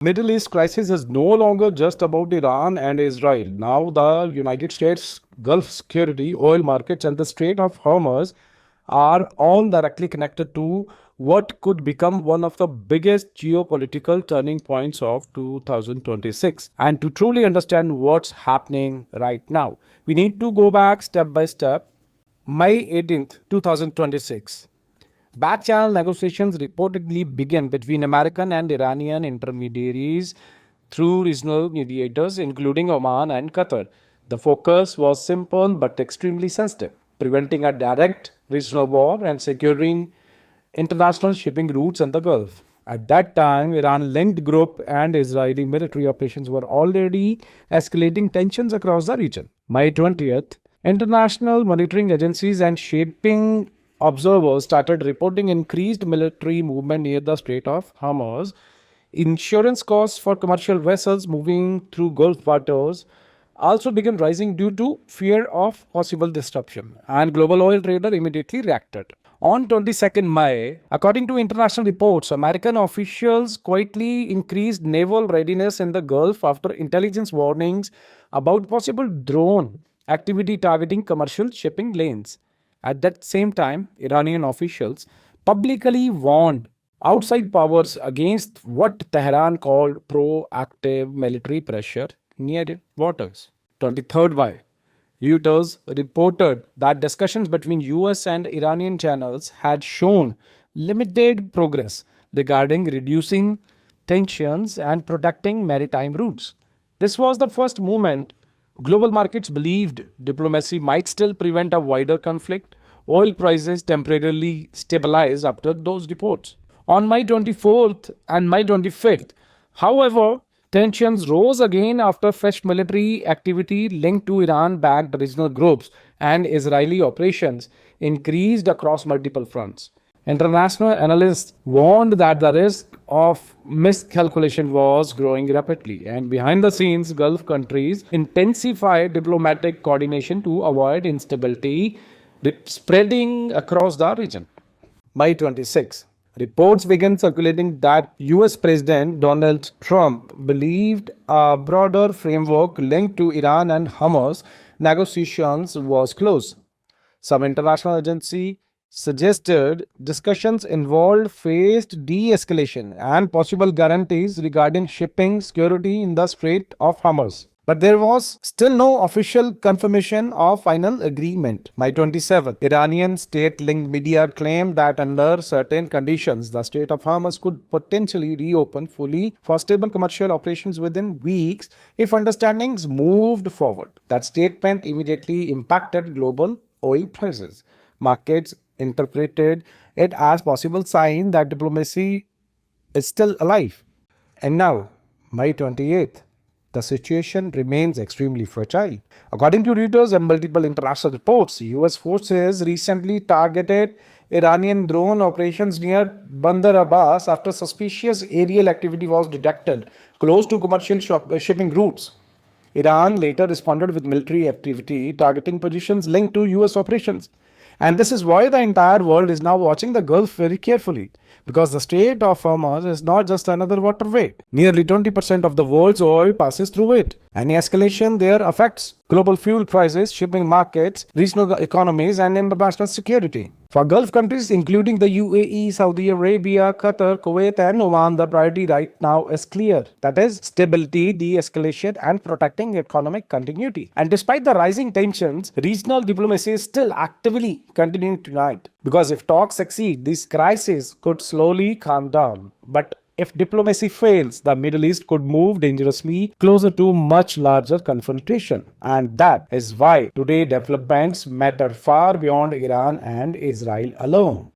Middle East crisis is no longer just about Iran and Israel. Now the United States, Gulf security, oil markets, and the Strait of Hormuz are all directly connected to what could become one of the biggest geopolitical turning points of 2026. And to truly understand what's happening right now, we need to go back step by step. May 18th, 2026. Back channel negotiations reportedly began between American and Iranian intermediaries through regional mediators, including Oman and Qatar. The focus was simple but extremely sensitive: preventing a direct regional war and securing international shipping routes in the Gulf. At that time, Iran linked group and Israeli military operations were already escalating tensions across the region. May 20th, international monitoring agencies and shipping observers started reporting increased military movement near the Strait of Hormuz. Insurance costs for commercial vessels moving through Gulf waters also began rising due to fear of possible disruption, and global oil trader immediately reacted. On 22nd May, according to international reports, American officials quietly increased naval readiness in the Gulf after intelligence warnings about possible drone activity targeting commercial shipping lanes. At that same time, Iranian officials publicly warned outside powers against what Tehran called proactive military pressure near waters. 23rd May, Reuters reported that discussions between US and Iranian channels had shown limited progress regarding reducing tensions and protecting maritime routes. This was the first moment global markets believed diplomacy might still prevent a wider conflict. Oil prices temporarily stabilized after those reports. On May 24th and May 25th, however, tensions rose again after fresh military activity linked to Iran backed regional groups and Israeli operations increased across multiple fronts. International analysts warned that the risk of miscalculation was growing rapidly, and behind the scenes, Gulf countries intensified diplomatic coordination to avoid instability spreading across the region. May 26. Reports began circulating that US President Donald Trump believed a broader framework linked to Iran and Hamas negotiations was close. Some international agency suggested discussions involved phased de-escalation and possible guarantees regarding shipping security in the Strait of Hormuz. But there was still no official confirmation of final agreement. May 27th, Iranian state-linked media claimed that under certain conditions, the Strait of Hormuz could potentially reopen fully for stable commercial operations within weeks if understandings moved forward. That statement immediately impacted global oil prices. Markets interpreted it as possible sign that diplomacy is still alive. And now, May 28th, the situation remains extremely fragile. According to Reuters and multiple international reports, US forces recently targeted Iranian drone operations near Bandar Abbas after suspicious aerial activity was detected close to commercial shipping routes. Iran later responded with military activity targeting positions linked to US operations. And this is why the entire world is now watching the Gulf very carefully, because the Strait of Hormuz is not just another waterway. Nearly 20% of the world's oil passes through it. Any escalation there affects global fuel prices, shipping markets, regional economies, and international security. For Gulf countries, including the UAE, Saudi Arabia, Qatar, Kuwait, and Oman, the priority right now is clear. That is stability, de-escalation, and protecting economic continuity. And despite the rising tensions, regional diplomacy is still actively continuing tonight. Because if talks succeed, this crisis could slowly calm down. But if diplomacy fails, the Middle East could move dangerously closer to much larger confrontation. And that is why today developments matter far beyond Iran and Israel alone.